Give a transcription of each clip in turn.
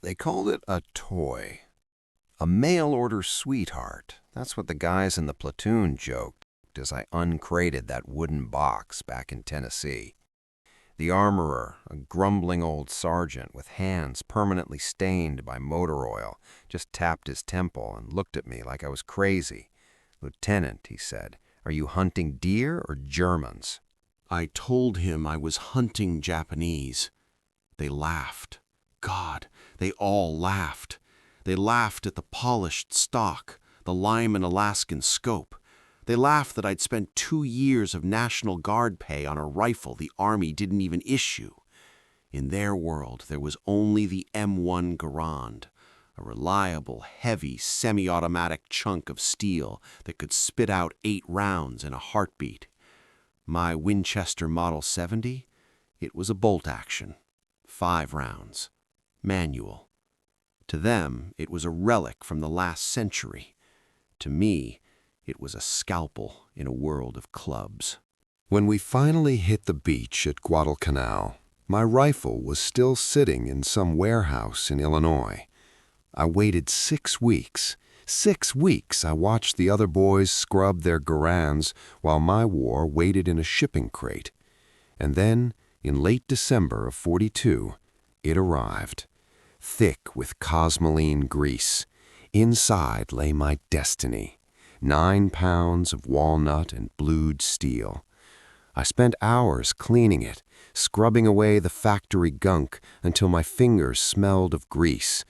They called it a toy. A mail-order sweetheart. That's what the guys in the platoon joked as I uncrated that wooden box back in Tennessee. The armorer, a grumbling old sergeant with hands permanently stained by motor oil, just tapped his temple and looked at me like I was crazy. "Lieutenant," he said, "are you hunting deer or Germans?" I told him I was hunting Japanese. They laughed. God, they all laughed. They laughed at the polished stock, the Lyman Alaskan scope. They laughed that I'd spent 2 years of National Guard pay on a rifle the Army didn't even issue. In their world, there was only the M1 Garand, a reliable, heavy, semi-automatic chunk of steel that could spit out 8 rounds in a heartbeat. My Winchester Model 70, it was a bolt action, 5 rounds, manual. To them, it was a relic from the last century. To me, it was a scalpel in a world of clubs. When we finally hit the beach at Guadalcanal, my rifle was still sitting in some warehouse in Illinois. I waited 6 weeks. 6 weeks I watched the other boys scrub their Garands while my war waited in a shipping crate. And then, in late December of '42, it arrived. Thick with cosmoline grease. Inside lay my destiny. 9 pounds of walnut and blued steel. I spent hours cleaning it, scrubbing away the factory gunk until my fingers smelled of grease,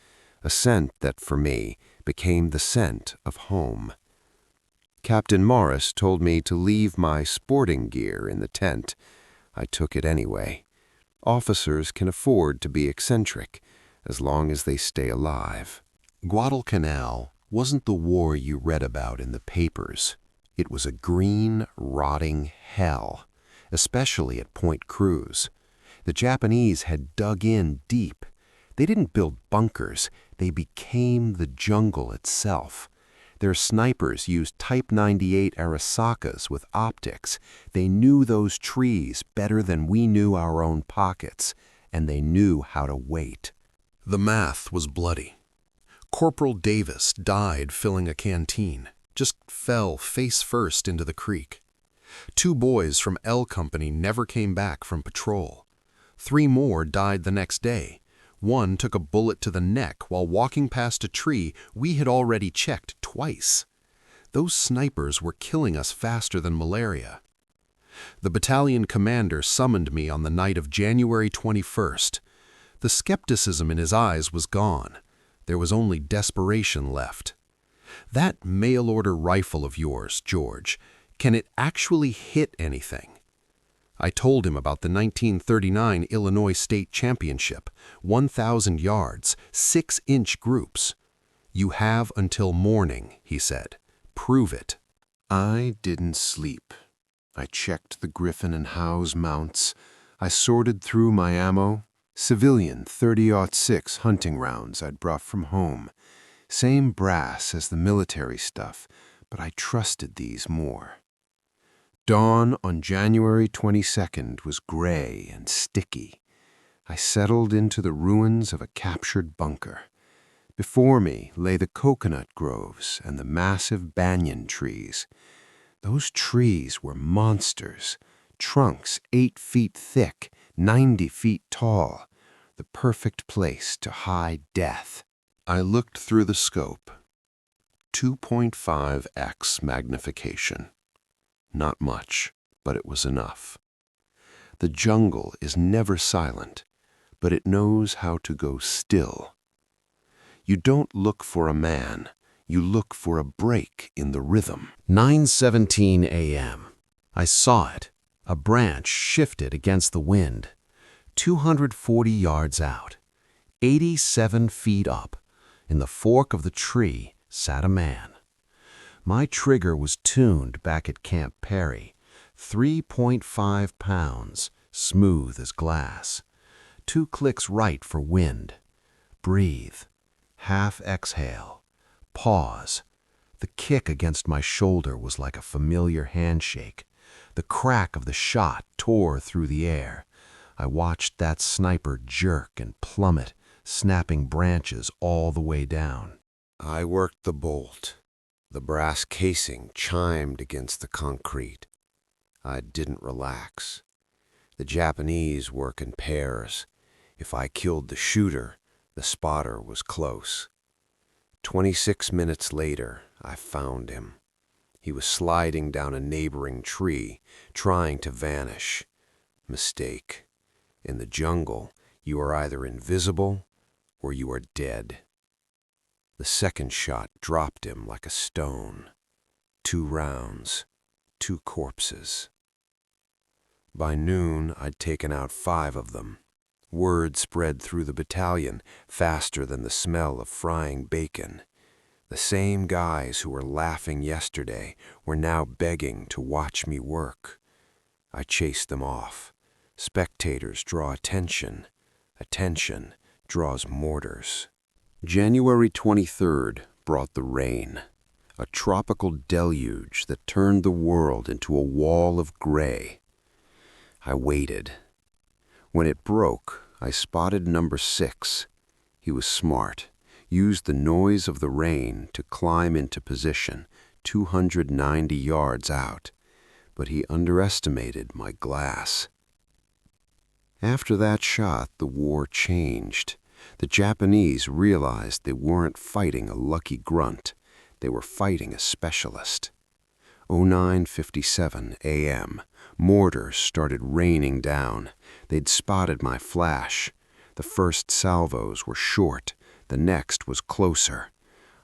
a scent that, for me, became the scent of home. Captain Morris told me to leave my sporting gear in the tent. I took it anyway. Officers can afford to be eccentric, as long as they stay alive. Guadalcanal wasn't the war you read about in the papers. It was a green, rotting hell, especially at Point Cruz. The Japanese had dug in deep. They didn't build bunkers, they became the jungle itself. Their snipers used Type 98 Arasakas with optics. They knew those trees better than we knew our own pockets, and they knew how to wait. The math was bloody. Corporal Davis died filling a canteen, just fell face first into the creek. 2 boys from L Company never came back from patrol. 3 more died the next day. 1 took a bullet to the neck while walking past a tree we had already checked twice. Those snipers were killing us faster than malaria. The battalion commander summoned me on the night of January 21st. The skepticism in his eyes was gone. There was only desperation left. "That mail-order rifle of yours, George, can it actually hit anything?" I told him about the 1939 Illinois State Championship, 1,000 yards, 6-inch groups. "You have until morning," he said. "Prove it." I didn't sleep. I checked the Griffin and Howes mounts. I sorted through my ammo. Civilian 30-06 hunting rounds I'd brought from home. Same brass as the military stuff, but I trusted these more. Dawn on January 22nd was gray and sticky. I settled into the ruins of a captured bunker. Before me lay the coconut groves and the massive banyan trees. Those trees were monsters, trunks 8 feet thick, 90 feet tall, the perfect place to hide death. I looked through the scope. 2.5x magnification. Not much, but it was enough. The jungle is never silent, but it knows how to go still. You don't look for a man, you look for a break in the rhythm. 9:17 a.m. I saw it. A branch shifted against the wind. 240 yards out, 87 feet up, in the fork of the tree sat a man. My trigger was tuned back at Camp Perry, 3.5 pounds, smooth as glass. 2 clicks right for wind. Breathe. Half exhale. Pause. The kick against my shoulder was like a familiar handshake. The crack of the shot tore through the air. I watched that sniper jerk and plummet, snapping branches all the way down. I worked the bolt. The brass casing chimed against the concrete. I didn't relax. The Japanese work in pairs. If I killed the shooter, the spotter was close. 26 minutes later, I found him. He was sliding down a neighboring tree, trying to vanish. Mistake. In the jungle, you are either invisible or you are dead. The second shot dropped him like a stone. 2 rounds, 2 corpses. By noon, I'd taken out 5 of them. Word spread through the battalion faster than the smell of frying bacon. The same guys who were laughing yesterday were now begging to watch me work. I chased them off. Spectators draw attention. Attention draws mortars. January 23rd brought the rain, a tropical deluge that turned the world into a wall of gray. I waited. When it broke, I spotted number 6. He was smart, used the noise of the rain to climb into position 290 yards out, but he underestimated my glass. After that shot, the war changed. The Japanese realized they weren't fighting a lucky grunt. They were fighting a specialist. 09:57 a.m. Mortars started raining down. They'd spotted my flash. The first salvos were short. The next was closer.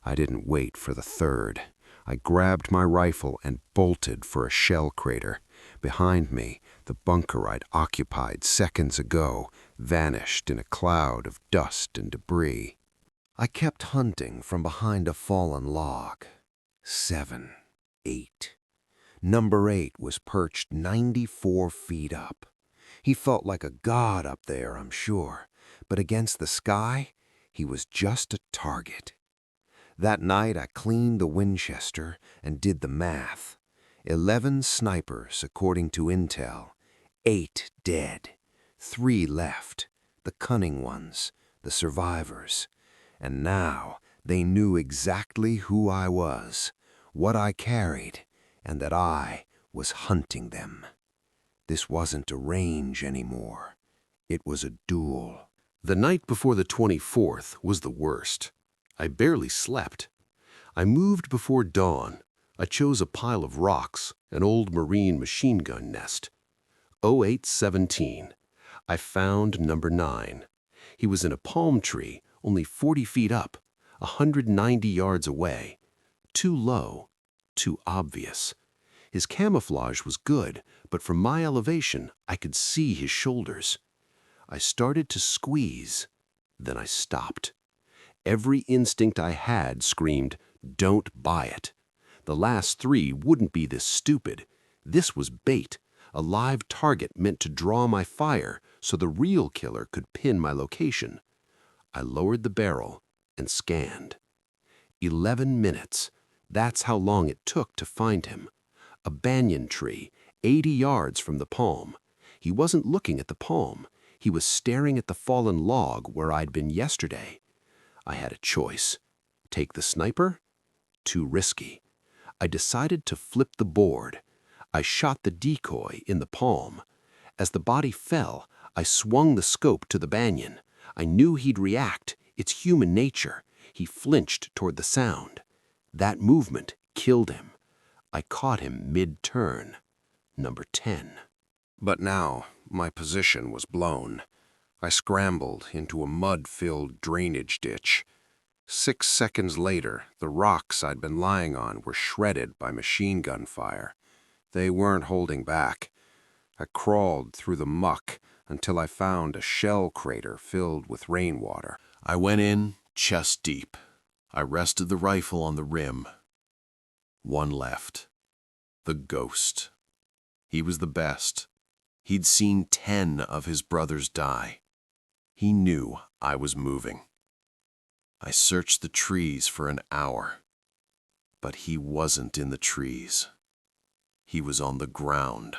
I didn't wait for the third. I grabbed my rifle and bolted for a shell crater. Behind me, the bunker I'd occupied seconds ago vanished in a cloud of dust and debris. I kept hunting from behind a fallen log. 7, 8. Number 8 was perched 94 feet up. He felt like a god up there, I'm sure, but against the sky, he was just a target. That night, I cleaned the Winchester and did the math. 11 snipers, according to intel. 8 dead. 3 left. The cunning ones, the survivors. And now they knew exactly who I was, what I carried, and that I was hunting them. This wasn't a range anymore. It was a duel. The night before the 24th was the worst. I barely slept. I moved before dawn. I chose a pile of rocks, an old Marine machine gun nest. 08:17. I found number 9. He was in a palm tree, only 40 feet up, 190 yards away. Too low, too obvious. His camouflage was good, but from my elevation, I could see his shoulders. I started to squeeze, then I stopped. Every instinct I had screamed, "Don't buy it." The last 3 wouldn't be this stupid. This was bait, a live target meant to draw my fire so the real killer could pin my location. I lowered the barrel and scanned. 11 minutes. That's how long it took to find him. A banyan tree, 80 yards from the palm. He wasn't looking at the palm. He was staring at the fallen log where I'd been yesterday. I had a choice. Take the sniper? Too risky. I decided to flip the board. I shot the decoy in the palm. As the body fell, I swung the scope to the banyan. I knew he'd react. It's human nature. He flinched toward the sound. That movement killed him. I caught him mid-turn. Number 10. But now my position was blown. I scrambled into a mud-filled drainage ditch. 6 seconds later, the rocks I'd been lying on were shredded by machine gun fire. They weren't holding back. I crawled through the muck until I found a shell crater filled with rainwater. I went in, chest deep. I rested the rifle on the rim. 1 left. The ghost. He was the best. He'd seen 10 of his brothers die. He knew I was moving. I searched the trees for an hour, but he wasn't in the trees. He was on the ground.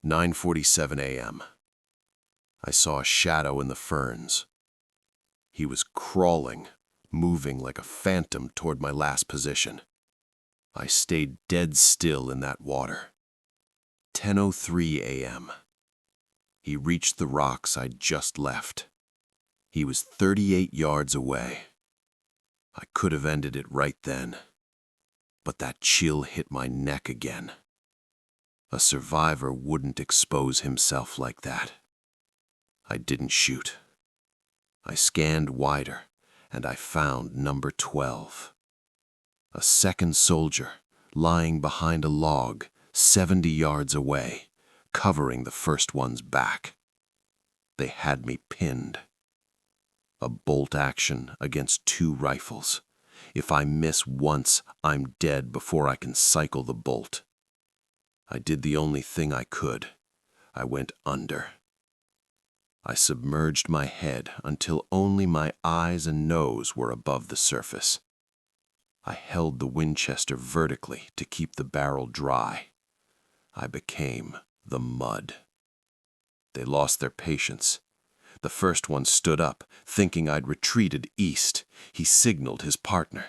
9:47 a.m. I saw a shadow in the ferns. He was crawling, moving like a phantom toward my last position. I stayed dead still in that water. 10:03 a.m. He reached the rocks I'd just left. He was 38 yards away. I could have ended it right then, but that chill hit my neck again. A survivor wouldn't expose himself like that. I didn't shoot. I scanned wider, and I found number 12. A second soldier, lying behind a log, 70 yards away, covering the first one's back. They had me pinned. A bolt action against 2 rifles. If I miss once, I'm dead before I can cycle the bolt. I did the only thing I could. I went under. I submerged my head until only my eyes and nose were above the surface. I held the Winchester vertically to keep the barrel dry. I became the mud. They lost their patience. The first one stood up, thinking I'd retreated east. He signaled his partner.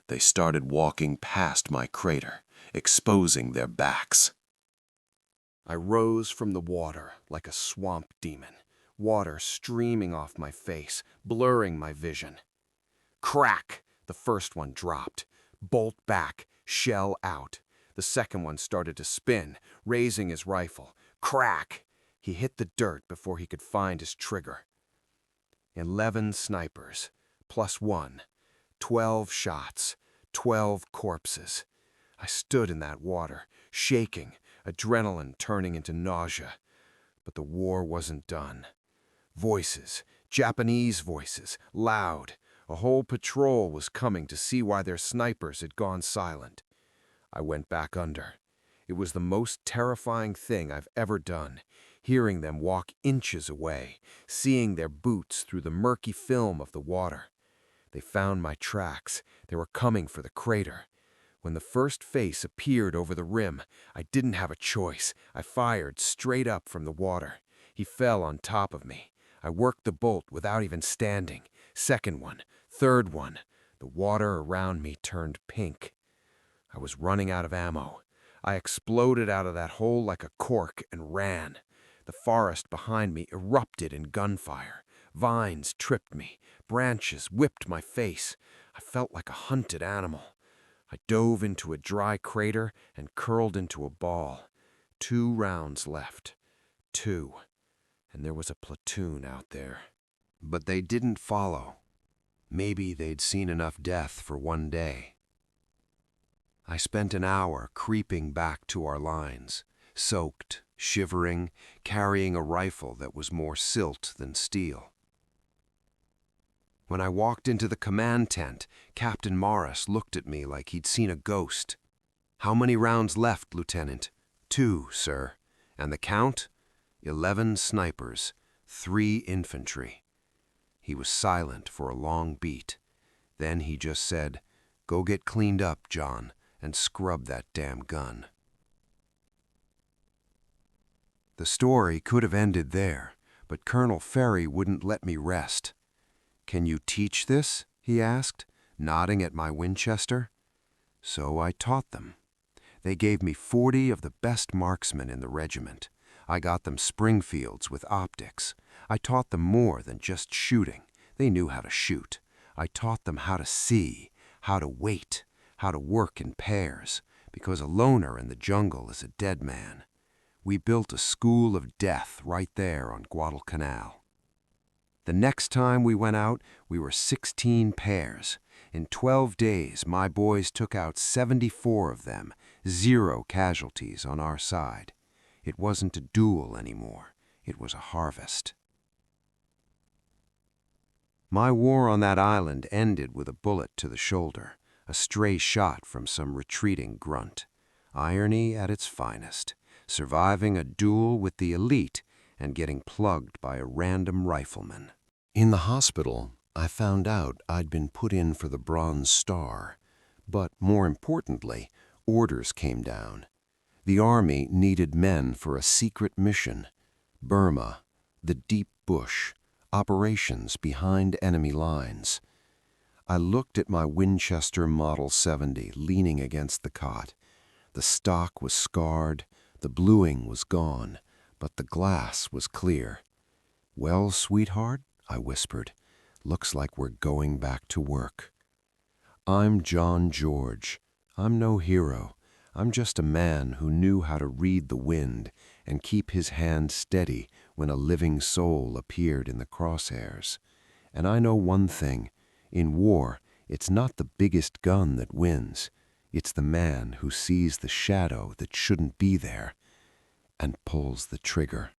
They started walking past my crater, exposing their backs. I rose from the water like a swamp demon, water streaming off my face, blurring my vision. Crack! The first one dropped. Bolt back, shell out. The second one started to spin, raising his rifle. Crack! He hit the dirt before he could find his trigger. 11 snipers, +1. 12 shots, 12 corpses. I stood in that water, shaking, adrenaline turning into nausea. But the war wasn't done. Voices, Japanese voices, loud. A whole patrol was coming to see why their snipers had gone silent. I went back under. It was the most terrifying thing I've ever done, hearing them walk inches away, seeing their boots through the murky film of the water. They found my tracks. They were coming for the crater. When the first face appeared over the rim, I didn't have a choice. I fired straight up from the water. He fell on top of me. I worked the bolt without even standing. Second one, third one. The water around me turned pink. I was running out of ammo. I exploded out of that hole like a cork and ran. The forest behind me erupted in gunfire. Vines tripped me. Branches whipped my face. I felt like a hunted animal. I dove into a dry crater and curled into a ball. 2 rounds left. 2. And there was a platoon out there. But they didn't follow. Maybe they'd seen enough death for one day. I spent an hour creeping back to our lines, soaked, shivering, carrying a rifle that was more silt than steel. When I walked into the command tent, Captain Morris looked at me like he'd seen a ghost. "How many rounds left, Lieutenant?" "2, sir. And the count? 11 snipers, 3 infantry." He was silent for a long beat. Then he just said, "Go get cleaned up, John, and scrub that damn gun." The story could have ended there, but Colonel Ferry wouldn't let me rest. "Can you teach this?" he asked, nodding at my Winchester. So I taught them. They gave me 40 of the best marksmen in the regiment. I got them Springfields with optics. I taught them more than just shooting. They knew how to shoot. I taught them how to see, how to wait, how to work in pairs, because a loner in the jungle is a dead man. We built a school of death right there on Guadalcanal. The next time we went out, we were 16 pairs. In 12 days, my boys took out 74 of them, 0 casualties on our side. It wasn't a duel anymore. It was a harvest. My war on that island ended with a bullet to the shoulder, a stray shot from some retreating grunt. Irony at its finest, surviving a duel with the elite and getting plugged by a random rifleman. In the hospital, I found out I'd been put in for the Bronze Star, but more importantly, orders came down. The Army needed men for a secret mission. Burma, the deep bush, operations behind enemy lines. I looked at my Winchester Model 70 leaning against the cot. The stock was scarred, the bluing was gone, but the glass was clear. "Well, sweetheart," I whispered, "looks like we're going back to work." I'm John George. I'm no hero. I'm just a man who knew how to read the wind and keep his hand steady when a living soul appeared in the crosshairs. And I know one thing. In war, it's not the biggest gun that wins. It's the man who sees the shadow that shouldn't be there and pulls the trigger.